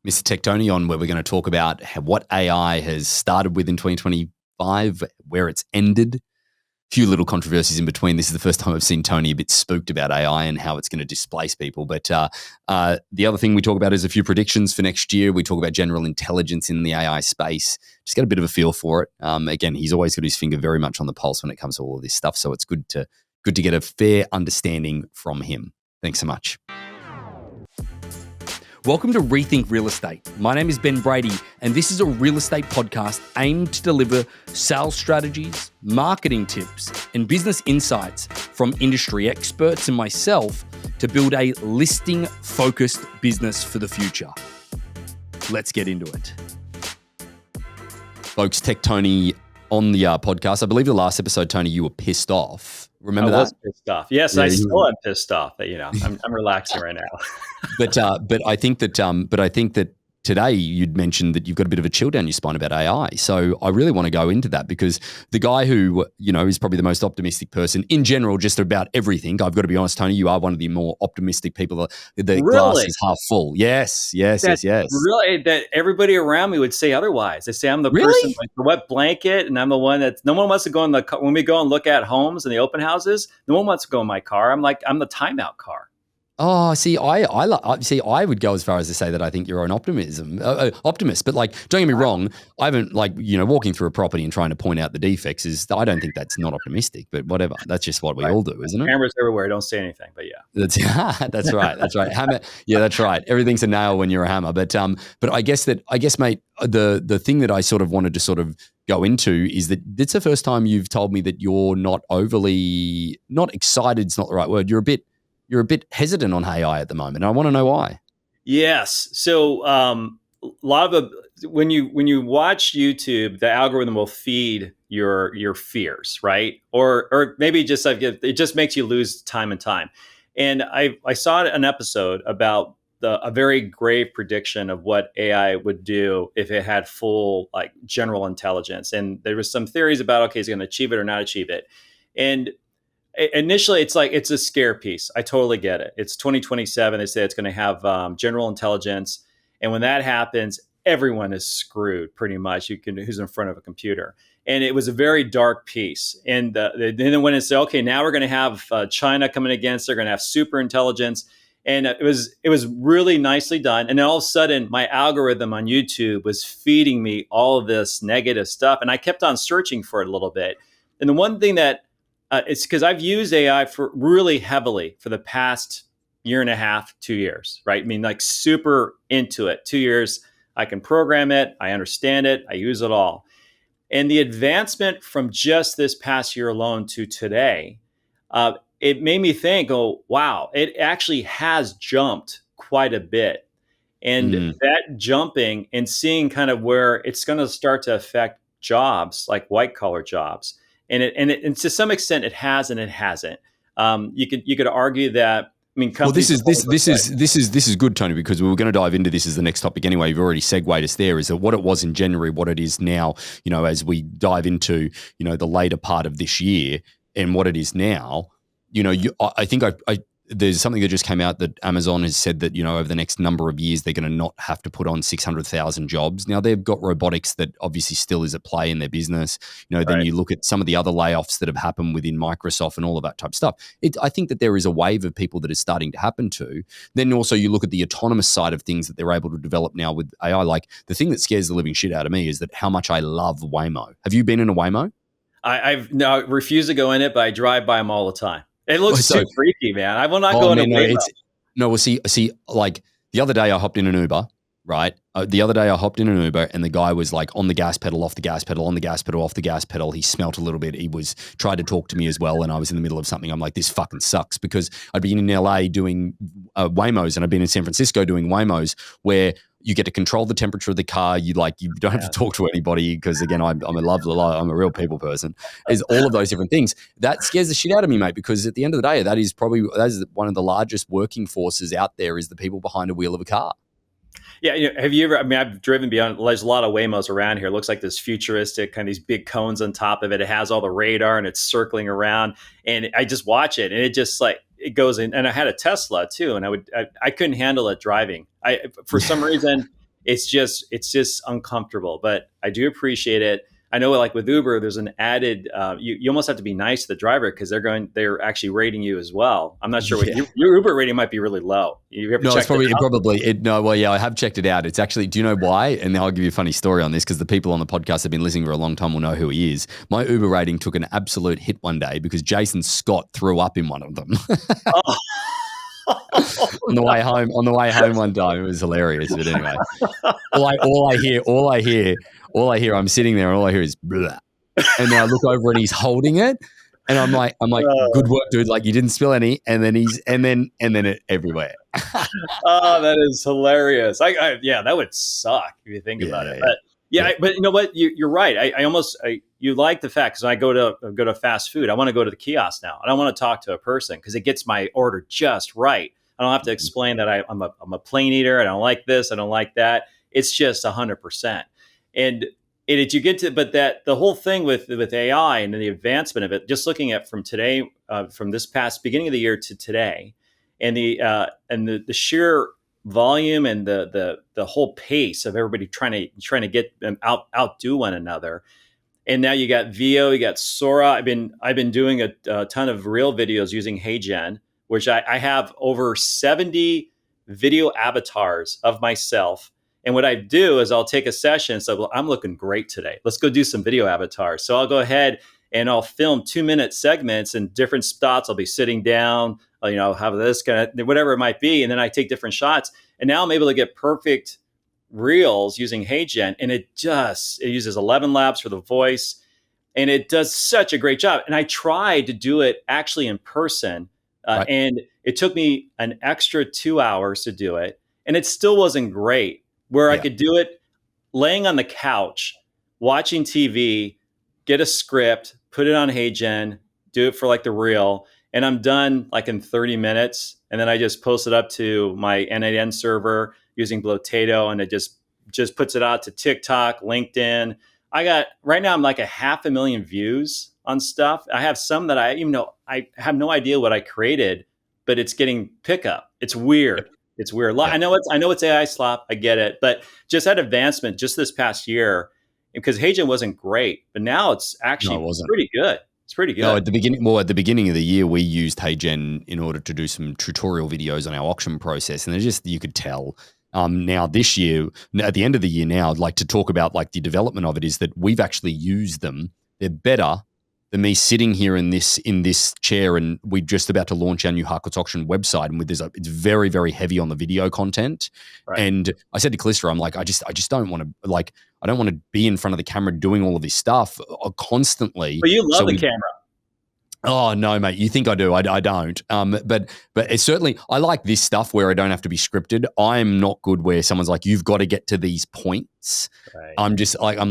Mr. Tech Tony on, where we're going to talk about what AI has started with in 2025, where it's ended. A few little controversies in between. This is the first time I've seen Tony a bit spooked about AI and how it's going to displace people. But the other thing we talk about is a few predictions for next year. We talk about general intelligence in the AI space. Just get a bit of a feel for it. Again, he's always got his finger very much on the pulse when it comes to all of this stuff. So it's good to get a fair understanding from him. Thanks so much. Welcome to Rethink Real Estate. My name is Ben Brady, and this is a real estate podcast aimed to deliver sales strategies, marketing tips, and business insights from industry experts and myself to build a listing-focused business for the future. Let's get into it. Folks, Tech Tony on the podcast. I believe the last episode, Tony, you were pissed off. Remember that? I was pissed off. Yes, yeah, I still am pissed off. But I'm relaxing right now. But I think that today you'd mentioned that you've got a bit of a chill down your spine about AI. So I really want to go into that because the guy who, is probably the most optimistic person in general, just about everything. I've got to be honest, Tony, you are one of the more optimistic people. The glass is half full. Yes. Really, that everybody around me would say otherwise. They say I'm the person like the wet blanket, and I'm the one that no one wants to go in the car. When we go and look at homes in the open houses, no one wants to go in my car. I'm the timeout car. Oh, see, I would go as far as to say that I think you're an optimist. But don't get me wrong, I haven't walking through a property and trying to point out the defects I don't think that's not optimistic. But whatever, that's just what we all do, isn't it? Cameras everywhere, don't say anything. But yeah, that's right. Hammer, yeah, that's right. Everything's a nail when you're a hammer. But I guess, mate, the thing that I sort of wanted to sort of go into is that it's the first time you've told me that you're not excited. It's not the right word. You're a bit hesitant on AI at the moment. I want to know why. Yes. So a lot of when you watch YouTube, the algorithm will feed your fears, right? Or maybe just it just makes you lose time and time. And I saw an episode about a very grave prediction of what AI would do if it had full general intelligence. And there was some theories about, okay, is it going to achieve it or not achieve it? And initially, it's a scare piece. I totally get it. It's 2027. They say it's going to have general intelligence. And when that happens, everyone is screwed pretty much. Who's in front of a computer. And it was a very dark piece. And then when it said, okay, now we're going to have China coming against, they're going to have super intelligence. And it was really nicely done. And then all of a sudden, my algorithm on YouTube was feeding me all of this negative stuff. And I kept on searching for it a little bit. And the one thing that it's because I've used AI for really heavily for the past year and a half, 2 years, right? I mean, super into it. 2 years, I can program it. I understand it. I use it all. And the advancement from just this past year alone to today, it made me think, oh, wow, it actually has jumped quite a bit. And that jumping and seeing kind of where it's going to start to affect jobs, like white collar jobs. And to some extent it has and it hasn't. You could argue that. I mean, well, this is good, Tony, because we were going to dive into this as the next topic anyway. You've already segued us there. Is that what it was in January, what it is now? As we dive into the later part of this year and what it is now. I think there's something that just came out that Amazon has said that, over the next number of years, they're going to not have to put on 600,000 jobs. Now, they've got robotics that obviously still is at play in their business. Then you look at some of the other layoffs that have happened within Microsoft and all of that type of stuff. I think that there is a wave of people that is starting to happen to. Then also you look at the autonomous side of things that they're able to develop now with AI. Like the thing that scares the living shit out of me is that how much I love Waymo. Have you been in a Waymo? I've now refused to go in it, but I drive by them all the time. It looks so freaky, man. I will not go in a Waymo. See, like the other day I hopped in an Uber, right? And the guy was on the gas pedal, off the gas pedal, on the gas pedal, off the gas pedal. He smelt a little bit. He tried to talk to me as well. And I was in the middle of something. I'm like, this fucking sucks, because I'd been in LA doing Waymos, and I've been in San Francisco doing Waymos where you get to control the temperature of the car. You don't have to talk to anybody because, again, I'm a real people person. Is all of those different things that scares the shit out of me, mate. Because at the end of the day, that is one of the largest working forces out there, is the people behind a wheel of a car. Yeah, have you ever? I mean, I've driven beyond. There's a lot of Waymos around here. It looks like this futuristic kind of these big cones on top of it. It has all the radar and it's circling around. And I just watch it, and it just it goes in. And I had a Tesla too, and I couldn't handle it driving. For some reason, it's just uncomfortable. But I do appreciate it. I know, like with Uber, there's an added. You almost have to be nice to the driver because they're actually rating you as well. I'm not sure what Yeah. your Uber rating might be really low. You ever No, it's checked it out? no, well, yeah, I have checked it out. It's actually, do you know why? And now I'll give you a funny story on this because the people on the podcast have been listening for a long time will know who he is. My Uber rating took an absolute hit one day because Jason Scott threw up in one of them. Oh, On the way home one time. It was hilarious. But anyway, all I hear, I'm sitting there and all I hear is blah. And then I look over and he's holding it. And I'm like, good work, dude. Like you didn't spill any. And then it everywhere. oh, that is hilarious. Yeah, that would suck if you think about it. But but you know what? You're right. You like the fact because when I go to fast food, I want to go to the kiosk now. I don't want to talk to a person because it gets my order just right. I don't have to explain that I'm a plain eater. I don't like this. I don't like that. It's just 100%. And you get to, but that the whole thing with AI and the advancement of it, just looking at from today, from this past beginning of the year to today, and the sheer volume and the whole pace of everybody trying to get them outdo one another. And now you got VO, you got Sora. I've been doing a ton of real videos using HeyGen, which I have over 70 video avatars of myself. And what I do is I'll take a session and say, well, I'm looking great today. Let's go do some video avatars. So I'll go ahead and I'll film 2-minute segments in different spots. I'll be sitting down, have this kind of whatever it might be. And then I take different shots. And now I'm able to get perfect reels using HeyGen. And it uses 11 labs for the voice. And it does such a great job. And I tried to do it actually in person. Right. And it took me an extra 2 hours to do it. And it still wasn't great. Where I could do it laying on the couch, watching TV, get a script, put it on HeyGen, do it for like the reel, and I'm done like in 30 minutes. And then I just post it up to my N8N server using Blotato, and it just puts it out to TikTok, LinkedIn. Right now I'm like 500,000 views on stuff. I have some that I have no idea what I created, but it's getting pickup. It's weird. It's weird. I know it's AI slop. I get it, but just that advancement just this past year, because HeyGen wasn't great, but now it's actually pretty good. It's pretty good. No, at the beginning of the year, we used HeyGen in order to do some tutorial videos on our auction process, and you could tell. Now this year, at the end of the year now, like to talk about like the development of it is that we've actually used them. They're better than me sitting here in this chair, and we're just about to launch our new Harcourts Auction website, and it's very, very heavy on the video content. Right. And I said to Calista, I'm like, I just don't want to I don't want to be in front of the camera doing all of this stuff constantly. But you love the camera. Oh no, mate! You think I do? I don't. But it's certainly I like this stuff where I don't have to be scripted. I'm not good where someone's like, "You've got to get to these points." Right. I'm just like, oh,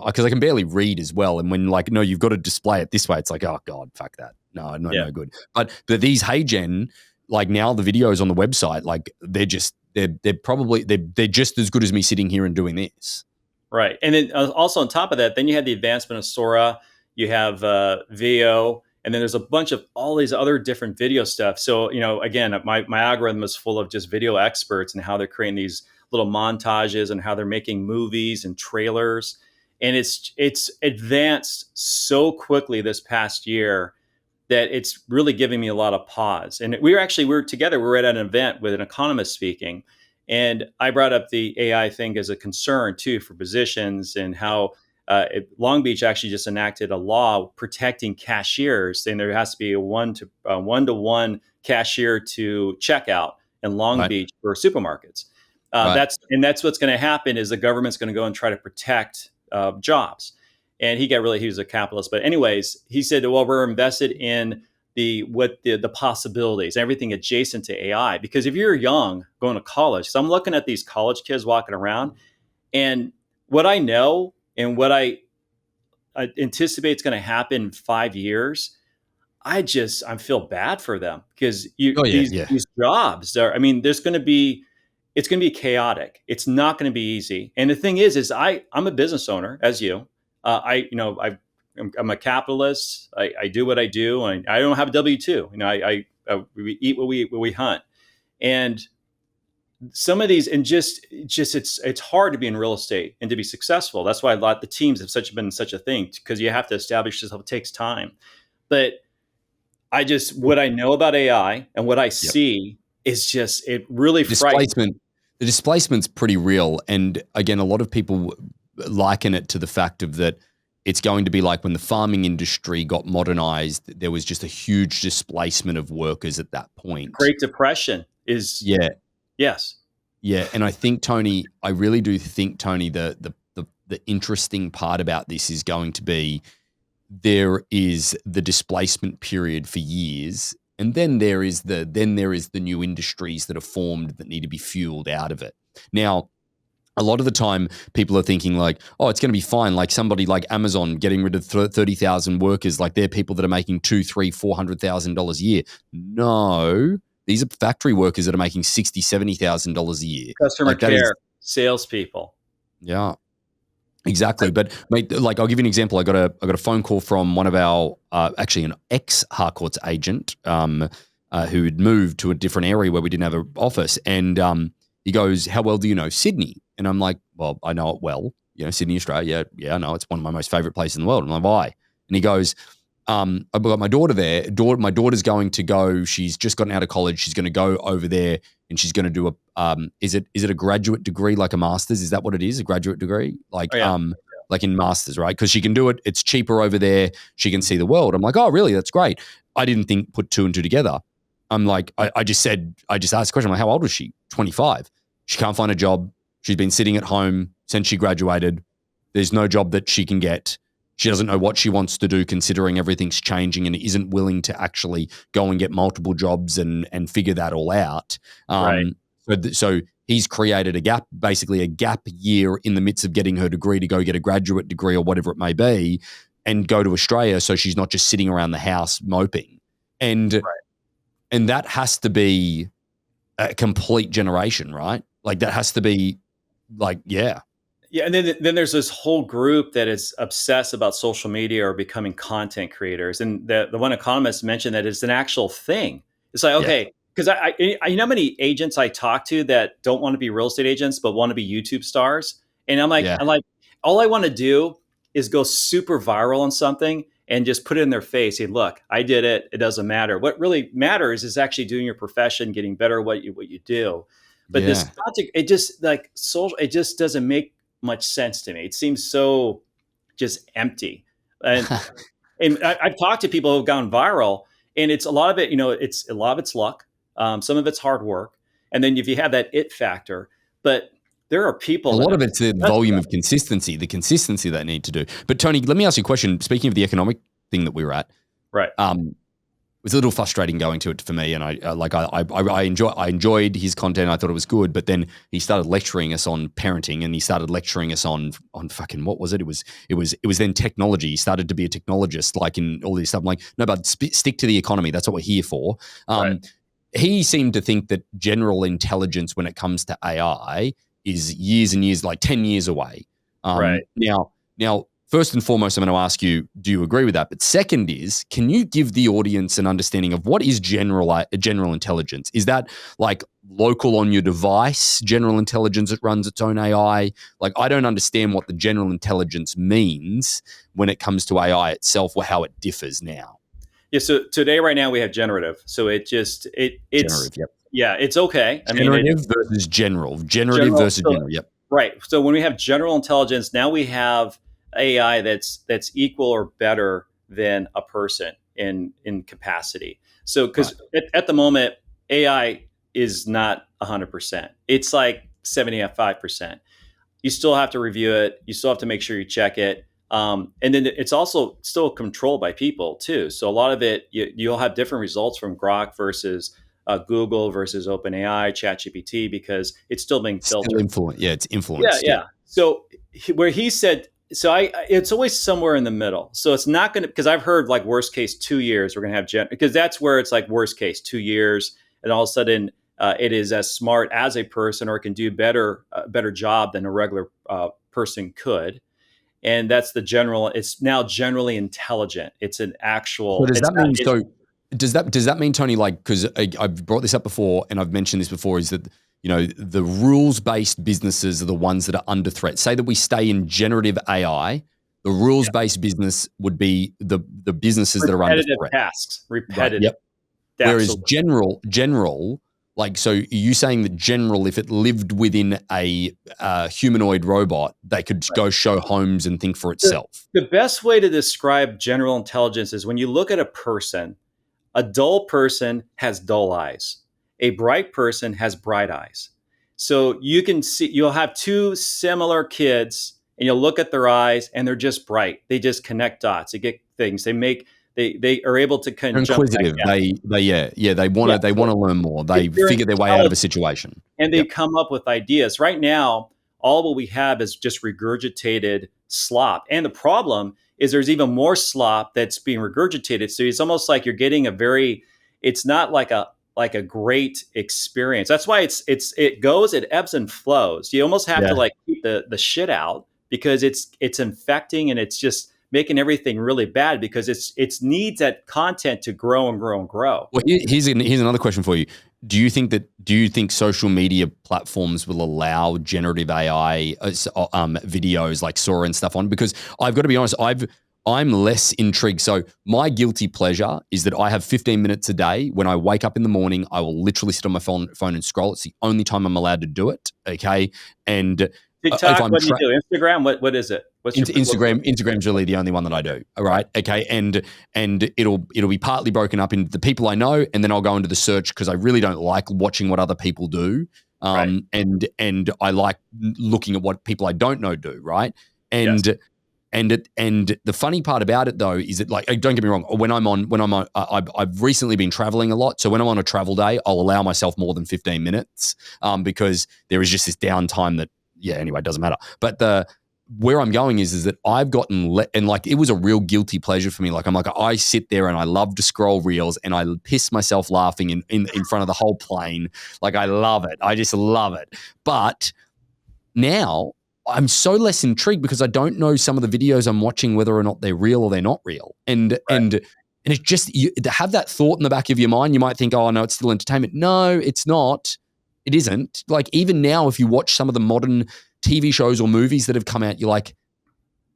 because I can barely read as well. And when no, you've got to display it this way. It's like, oh god, fuck that. No good. But these HeyGen, like now the videos on the website, like they're just as good as me sitting here and doing this. Right, and then also on top of that, then you had the advancement of Sora. You have VO, and then there's a bunch of all these other different video stuff. So, again, my algorithm is full of just video experts and how they're creating these little montages and how they're making movies and trailers. And it's advanced so quickly this past year that it's really giving me a lot of pause. And we were together. We were at an event with an economist speaking, and I brought up the AI thing as a concern too for positions and how Long Beach actually just enacted a law protecting cashiers, saying there has to be a one-to-one cashier to checkout in Long Beach for supermarkets. That's what's going to happen is the government's going to go and try to protect jobs. And he was a capitalist, but anyways, he said, well, we're invested in the possibilities, everything adjacent to AI. Because if you're young going to college, so I'm looking at these college kids walking around, and what I know and what I anticipate is going to happen in 5 years, I feel bad for them because these jobs it's going to be chaotic. It's not going to be easy. And the thing is I'm a business owner, as you. I'm a capitalist. I do what I do, and I don't have a W-2. We eat what we hunt, and some of these, and just it's hard to be in real estate and to be successful. That's why a lot of the teams have been such a thing, because you have to establish yourself. It takes time. But what I know about AI and what I Yep. see is just, it really frightens. The displacement's pretty real. And again, a lot of people liken it to the fact of that it's going to be like when the farming industry got modernized, there was just a huge displacement of workers at that point. Great Depression is, Yeah. yes. Yeah. And I think, Tony, I really do think, Tony, the interesting part about this is going to be there is the displacement period for years, and then there is the new industries that are formed that need to be fueled out of it. Now, a lot of the time people are thinking like, oh, it's going to be fine. Like somebody like Amazon getting rid of 30,000 workers, like they're people that are making $200,000, $300,000, $400,000 a year. No, these are factory workers that are making $60,000, $70,000 a year. Customer care, salespeople. Yeah. Exactly. But mate, like I'll give you an example. I got a phone call from one of our actually an ex Harcourts agent who had moved to a different area where we didn't have an office, and he goes, "How well do you know Sydney?" And I'm like, "Well, I know it well. You know, Sydney, Australia. Yeah, I know it's one of my most favorite places in the world." I'm like, "Why?" And he goes, "I've got my daughter there. My daughter's going to go. She's just gotten out of college. She's going to go over there, and she's going to do a is it a graduate degree, like a master's? Is that what it is? A graduate degree, like like in masters, right? Because she can do it. It's cheaper over there. She can see the world." I'm like, "Oh, really? That's great." I didn't put two and two together. I'm like, I just asked the question. I'm like, "How old was she?" 25. She can't find a job. She's been sitting at home since she graduated. There's no job that she can get. She doesn't know what she wants to do, considering everything's changing, and isn't willing to actually go and get multiple jobs and figure that all out. Right. So he's created a gap year in the midst of getting her degree to go get a graduate degree or whatever it may be, and go to Australia, so she's not just sitting around the house moping. And that has to be a complete generation, right? Like that has to be like, yeah. Yeah, and then there's this whole group that is obsessed about social media or becoming content creators. And the one economist mentioned that it's an actual thing. It's like, okay, because I you know how many agents I talk to that don't want to be real estate agents but want to be YouTube stars, and I'm like, all I want to do is go super viral on something and just put it in their face. Hey, look, I did it. It doesn't matter. What really matters is actually doing your profession, getting better at what you do. But this project, it just like social, it just doesn't make much sense to me. It seems so just empty. And I've talked to people who've gone viral, and it's a lot of it, it's a lot of it's luck. Some of it's hard work. And then if you have that it factor, but there are people. A lot of it's the volume of consistency, the consistency they need to do. But Tony, let me ask you a question. Speaking of the economic thing that we were at, right? It was a little frustrating going to it for me, and I enjoyed his content. I thought it was good, but then he started lecturing us on parenting, and he started lecturing us on fucking, what was it? It was then technology. He started to be a technologist, like in all this stuff. I'm like, no, but stick to the economy. That's what we're here for. He seemed to think that general intelligence, when it comes to AI, is years and years, like 10 years away. Now, first and foremost, I'm going to ask you, do you agree with that? But second is, can you give the audience an understanding of what is general intelligence? Is that like local on your device, general intelligence that runs its own AI? Like, I don't understand what the general intelligence means when it comes to AI itself, or how it differs now. Yeah. So today, right now, we have generative. So it's generative. Yep. Yeah, it's okay. Generative versus general. Generative versus general. Yep. Right. So when we have general intelligence, now we have AI that's equal or better than a person in capacity. So because at the moment, AI is not 100%. It's like 75%. You still have to review it. You still have to make sure you check it. And then it's also still controlled by people too. So a lot of it, you'll have different results from Grok versus Google versus OpenAI, ChatGPT, because it's still being filtered. It's influenced. Yeah. So where he said, it's always somewhere in the middle. So it's not going to, because I've heard like worst case 2 years, we're going to have because that's where it's like worst case 2 years. And all of a sudden it is as smart as a person, or it can do a better job than a regular person could. And that's it's now generally intelligent. It's an actual. So does that mean, Tony, like, because I've brought this up before and I've mentioned this before, is that, the rules-based businesses are the ones that are under threat. Say that we stay in generative AI, the rules-based business would be the businesses that are under Repetitive threat. tasks, Right. repetitive. Yep. Whereas Absolutely. general, like, so you saying that general, if it lived within a humanoid robot, they could go show homes and think for The, itself. the best way to describe general intelligence is when you look at a person, a dull person has dull eyes. A bright person has bright eyes. So you can see, you'll have two similar kids and you'll look at their eyes and they're just bright. They just connect dots. They get things. They are able to kind They're of jump back inquisitive. out. They want Yeah. to So learn more. They they're figure their way out of a intelligent situation. and they Yep. come up with ideas. Right now, all what we have is just regurgitated slop. And the problem is there's even more slop that's being regurgitated. So it's almost like you're getting it's not like a great experience. That's why it ebbs and flows. You almost have to Yeah. like keep the shit out because it's infecting and it's just making everything really bad because it needs that content to grow and grow and grow. Well, here's another question for you. Do you think social media platforms will allow generative AI videos like Sora and stuff on? Because I've got to be honest, I'm less intrigued. So my guilty pleasure is that I have 15 minutes a day. When I wake up in the morning, I will literally sit on my phone and scroll. It's the only time I'm allowed to do it. Okay, and if TikTok, I'm what do you do? Instagram, what is it? What's your Instagram's really the only one that I do. All right. Okay. And it'll be partly broken up into the people I know, and then I'll go into the search because I really don't like watching what other people do. right? And I like looking at what people I don't know do, right? Yes. And the funny part about it though is that, like, don't get me wrong, I've recently been traveling a lot, so when I'm on a travel day, I'll allow myself more than 15 minutes because there is just this downtime that, yeah, anyway, it doesn't matter. But where I'm going is that I've gotten and like it was a real guilty pleasure for me. Like I sit there and I love to scroll reels and I piss myself laughing in front of the whole plane. Like I love it. I just love it. But now I'm so less intrigued because I don't know some of the videos I'm watching whether or not they're real or they're not real. And it's just to have that thought in the back of your mind, you might think, oh no, it's still entertainment. No, it's not. It isn't. Like even now, if you watch some of the modern TV shows or movies that have come out, you're like,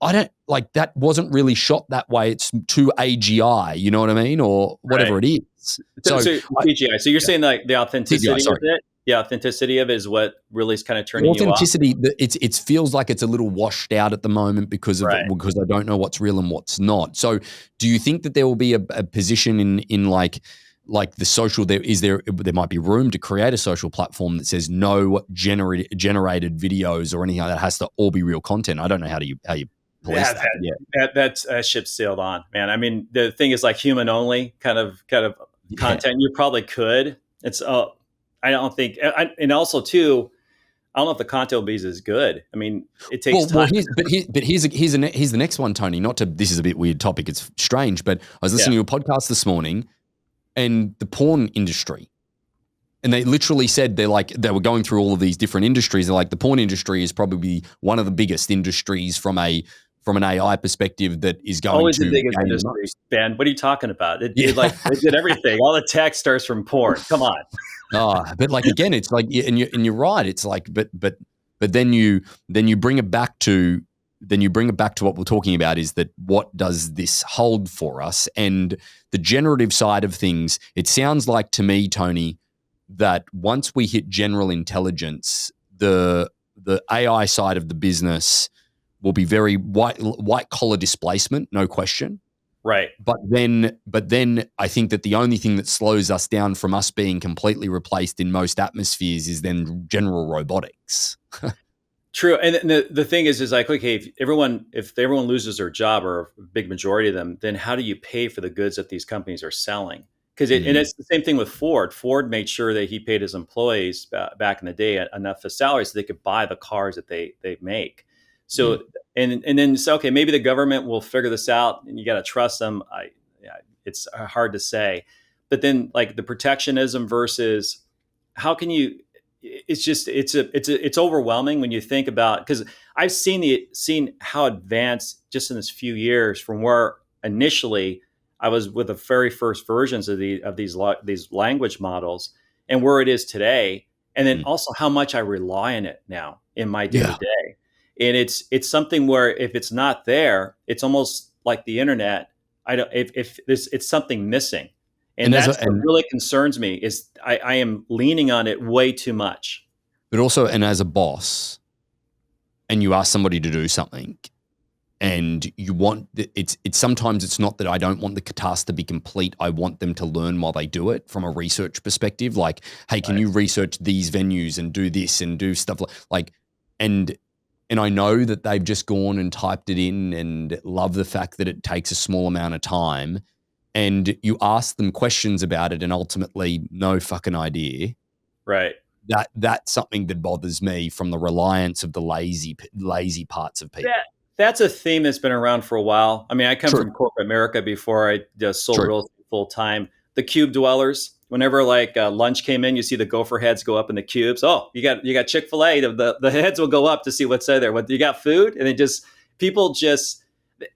I don't like that wasn't really shot that way. It's too AGI, you know what I mean? Or whatever Right. it is. So CGI. So you're yeah. saying like the authenticity CGI, sorry. of it? The authenticity of it is what really is kind of The turning you off. authenticity, it feels like it's a little washed out at the moment because Right. I don't know what's real and what's not. So do you think that there will be a position in like the social, there might be room to create a social platform that says no generated videos or anything like that, has to all be real content? I don't know how you police Yeah, that. Yeah. that ship sailed on, man. I mean, the thing is like human only kind of content. You probably could. It's I don't think, and also too, I don't know if the content will be as good. I mean, it takes time. Here's the next one, Tony. This is a bit weird topic. It's strange, but I was listening to a podcast this morning, and the porn industry, and they literally said they were going through all of these different industries. They're like, the porn industry is probably one of the biggest industries from an AI perspective that is going Always to the biggest gain the industry, most. Ben. What are you talking about? It Yeah. did everything. All the tech starts from porn. Come on. But like again, it's like, and you're right. It's like, but then you bring it back to what we're talking about, is that what does this hold for us? And the generative side of things, it sounds like to me, Tony, that once we hit general intelligence, the AI side of the business will be very white collar displacement, no question. Right. But then I think that the only thing that slows us down from us being completely replaced in most atmospheres is then general robotics. True. And the thing is like, okay, if everyone loses their job, or a big majority of them, then how do you pay for the goods that these companies are selling? Because and it's the same thing with Ford. Ford made sure that he paid his employees back in the day enough of salary so they could buy the cars that they make. So and then so okay, maybe the government will figure this out, and you got to trust them. It's hard to say, but then like the protectionism versus how can you? It's just it's overwhelming when you think about, because I've seen how advanced just in this few years from where initially I was with the very first versions of these language models and where it is today. and then Mm. also how much I rely on it now in my day to Yeah. day. And it's something where if it's not there, it's almost like the internet. I don't if this it's something missing, and And as that's a, what and really concerns me is I am leaning on it way too much. but also, and as a boss, and you ask somebody to do something, and you want it's sometimes it's not that I don't want the task to be complete. I want them to learn while they do it from a research perspective. Like, hey, can Right. you research these venues and do this and do stuff like and and I know that they've just gone and typed it in and love the fact that it takes a small amount of time. And you ask them questions about it, and ultimately, no fucking idea. Right. That's something that bothers me from the reliance of the lazy parts of people. That's a theme that's been around for a while. I mean, I come True, from corporate America before I just sold true. real estate full time. The cube dwellers. Whenever like lunch came in, you see the gopher heads go up in the cubes. Oh, you got Chick-fil-A. The heads will go up to see what's there. What you got food, and people just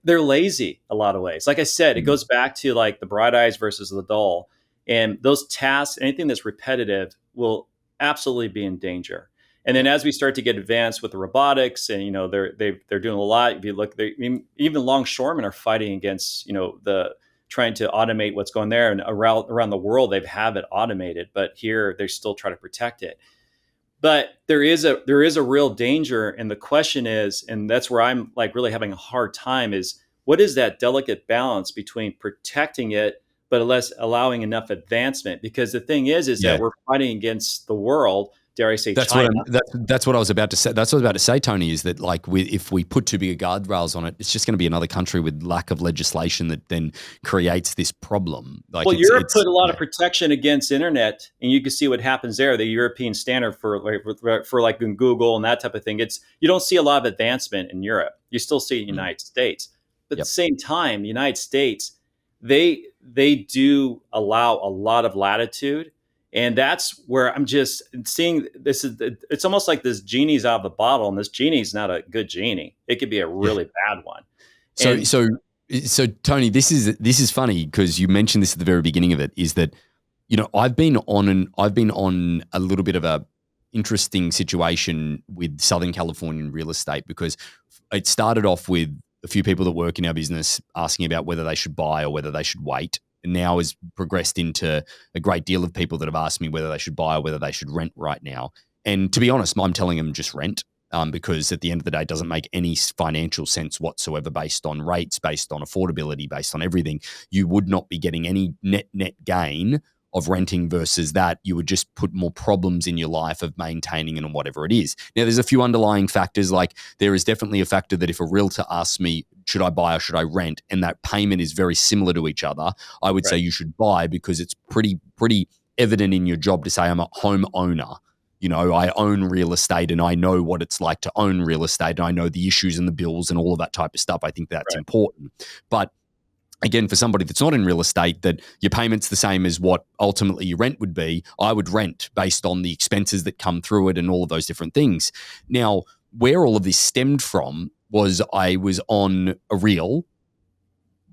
they're lazy a lot of ways. Like I said, it Mm. goes back to like the bright eyes versus the dull, and those tasks, anything that's repetitive, will absolutely be in danger. And then Yeah, as we start to get advanced with the robotics, and they're doing a lot. If you look, even longshoremen are fighting against the trying to automate what's going there, and around the world they have it automated, but here they still try to protect it. But there is a real danger, and the question is, and that's where I'm like really having a hard time is what is that delicate balance between protecting it but less allowing enough advancement? Because the thing is yeah. that we're fighting against the world, dare I say That's what China. that's what I was about to say. That's what I was about to say, Tony. Is that like if we put too big a guardrails on it, it's just going to be another country with lack of legislation that then creates this problem. Like Well, Europe it's put a lot of yeah. protection against internet, and you can see what happens there. The European standard for like in Google and that type of thing. It's you don't see a lot of advancement in Europe. You still see it in the Mm. United States, but at the Yep. same time, the United States they do allow a lot of latitude, and that's where I'm just seeing this is it's almost like this genie's out of the bottle, and this genie's not a good genie. It could be a Yeah. really bad one, So and so so Tony, this is funny because you mentioned this at the very beginning of it. Is that I've been on a little bit of a interesting situation with Southern Californian real estate because it started off with a few people that work in our business asking about whether they should buy or whether they should wait. And now has progressed into a great deal of people that have asked me whether they should buy or whether they should rent right now. And to be honest, I'm telling them just rent because at the end of the day, it doesn't make any financial sense whatsoever based on rates, based on affordability, based on everything. You would not be getting any net gain of renting versus that. You would just put more problems in your life of maintaining and whatever it is. Now, there's a few underlying factors. Like there is definitely a factor that if a realtor asks me, should I buy or should I rent? And that payment is very similar to each other, I would say right, you should buy because it's pretty evident in your job to say I'm a homeowner. I own real estate and I know what it's like to own real estate and I know the issues and the bills and all of that type of stuff. I think that's right, important. But again, for somebody that's not in real estate, that your payment's the same as what ultimately your rent would be, I would rent based on the expenses that come through it and all of those different things. Now, where all of this stemmed from was I was on a reel.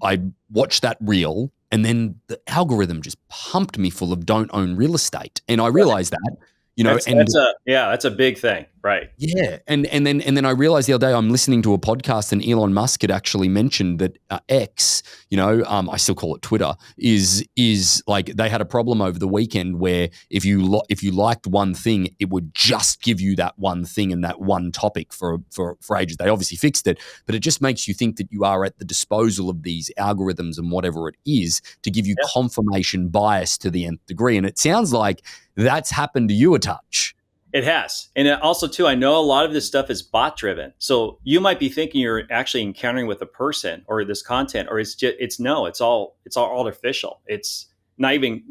I watched that reel and then the algorithm just pumped me full of don't own real estate. And I right. realized that, That's and that's a big thing, right? yeah, and then I realized the other day I'm listening to a podcast and Elon Musk had actually mentioned that X, I still call it Twitter, is like they had a problem over the weekend where if you liked one thing, it would just give you that one thing and that one topic for ages. They obviously fixed it, but it just makes you think that you are at the disposal of these algorithms and whatever it is to give you Yeah. confirmation bias to the nth degree. And it sounds like that's happened to you a touch. It has. And also too, I know a lot of this stuff is bot driven. So you might be thinking you're actually encountering with a person or this content, or it's all artificial. It's not even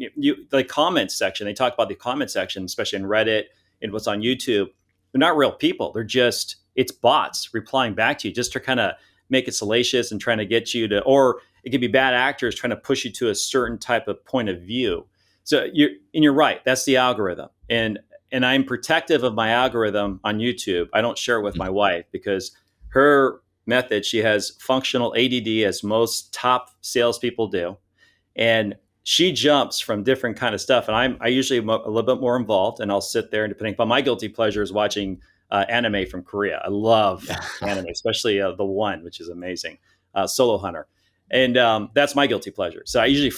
the comments section. They talk about the comment section, especially in Reddit and what's on YouTube. They're not real people. It's bots replying back to you just to kind of make it salacious and trying to get you to, or it could be bad actors trying to push you to a certain type of point of view. So you're right. That's the algorithm. And I'm protective of my algorithm on YouTube. I don't share it with my wife because her method, she has functional ADD as most top salespeople do. And she jumps from different kind of stuff, and I usually am a little bit more involved, and I'll sit there and depending upon my guilty pleasure is watching anime from Korea. I love anime, especially the one, which is amazing, Solo Hunter. And that's my guilty pleasure. So I usually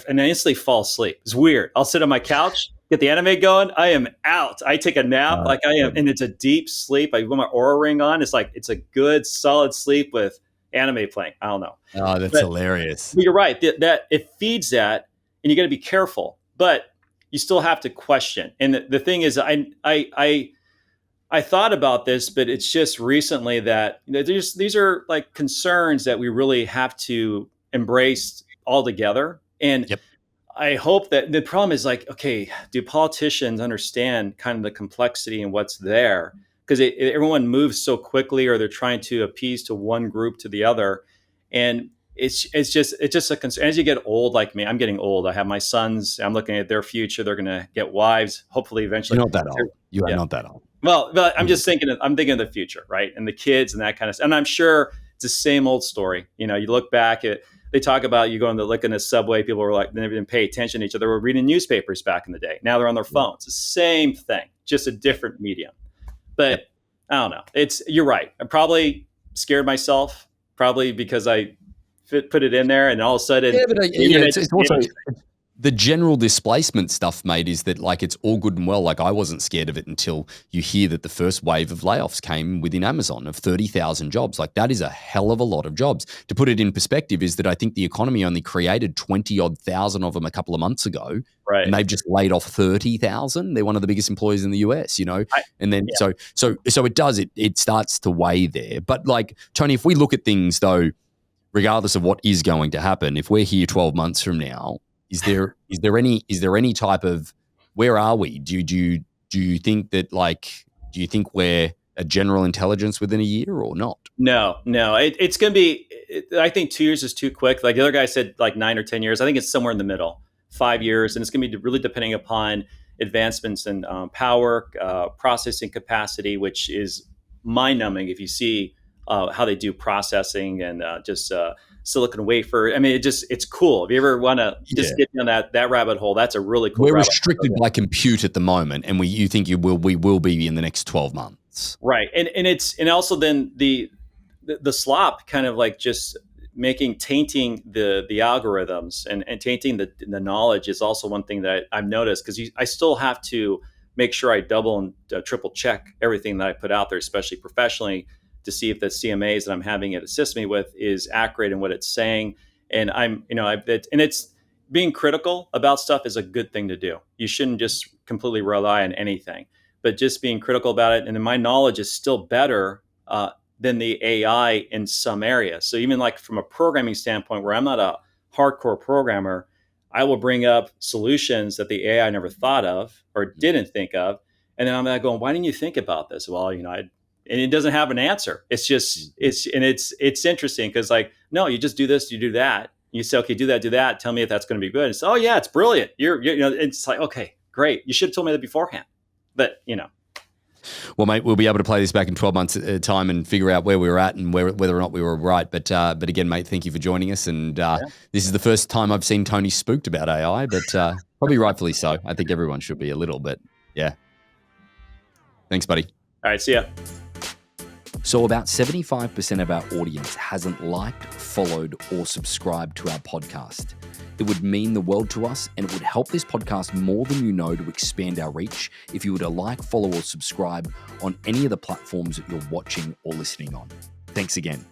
and I instantly fall asleep. It's weird. I'll sit on my couch, get the anime going. I am out. I take a nap like I am, and it's a deep sleep. I put my Aura ring on. It's like, it's a good solid sleep with anime playing. I don't know. Oh, that's hilarious. But you're right. That it feeds that, and you got to be careful. But you still have to question. And the thing is, I thought about this, but it's just recently that these are like concerns that we really have to embrace all together. And Yep. I hope that the problem is like, okay, do politicians understand kind of the complexity and what's there? Because everyone moves so quickly, or they're trying to appease to one group to the other, and it's just a concern. As you get old, like me, I'm getting old. I have my sons. I'm looking at their future. They're going to get wives, hopefully, eventually. You're not that old. You are not that old. Well, but I'm just thinking. I'm thinking of the future, right? And the kids and that kind of stuff. And I'm sure it's the same old story. You know, you look back at. They talk about you going to look in a subway. People were like, they didn't pay attention to each other. They were reading newspapers back in the day. Now they're on their phones. The same thing, just a different medium. But I don't know. You're right. I probably scared myself, probably because I put it in there, and all of a sudden, it's also the general displacement stuff, mate, is that like it's all good and well. Like I wasn't scared of it until you hear that the first wave of layoffs came within Amazon of 30,000 jobs. Like that is a hell of a lot of jobs. To put it in perspective is that I think the economy only created 20-odd thousand of them a couple of months ago. Right. And they've just laid off 30,000. They're one of the biggest employers in the US, you know? So it starts to weigh there. But like, Tony, if we look at things though, regardless of what is going to happen, if we're here 12 months from now, is there any type of, where are we? Do you think that do you think we're a general intelligence within a year or not? No. It's going to be. I think 2 years is too quick. Like the other guy said, like 9 or 10 years. I think it's somewhere in the middle, 5 years, and it's going to be really depending upon advancements in power, processing capacity, which is mind-numbing if you see how they do processing and just silicon wafer. I mean, it's cool. If you ever want to just get down that rabbit hole, that's a really cool. We're restricted by compute at the moment, and you think we will be in the next 12 months, right? And also then the slop kind of like just tainting the algorithms and tainting the knowledge is also one thing that I've noticed, because I still have to make sure I double and triple check everything that I put out there, especially professionally, to see if the CMAs that I'm having it assist me with is accurate in what it's saying. And it's being critical about stuff is a good thing to do. You shouldn't just completely rely on anything, but just being critical about it. And then my knowledge is still better than the AI in some areas. So even like from a programming standpoint, where I'm not a hardcore programmer, I will bring up solutions that the AI never thought of or didn't think of. And then I'm like going, why didn't you think about this? Well, and it doesn't have an answer. It's just, it's interesting because like, no, you just do this, you do that. You say, okay, do that. Tell me if that's going to be good. It's, oh yeah, it's brilliant. It's like, okay, great. You should have told me that beforehand. But Well, mate, we'll be able to play this back in 12 months time and figure out where we were at and whether or not we were right. But again, mate, thank you for joining us. And this is the first time I've seen Tony spooked about AI, but probably rightfully so. I think everyone should be a little bit. Yeah. Thanks, buddy. All right, see ya. So about 75% of our audience hasn't liked, followed, or subscribed to our podcast. It would mean the world to us, and it would help this podcast more than you know to expand our reach if you were to like, follow, or subscribe on any of the platforms that you're watching or listening on. Thanks again.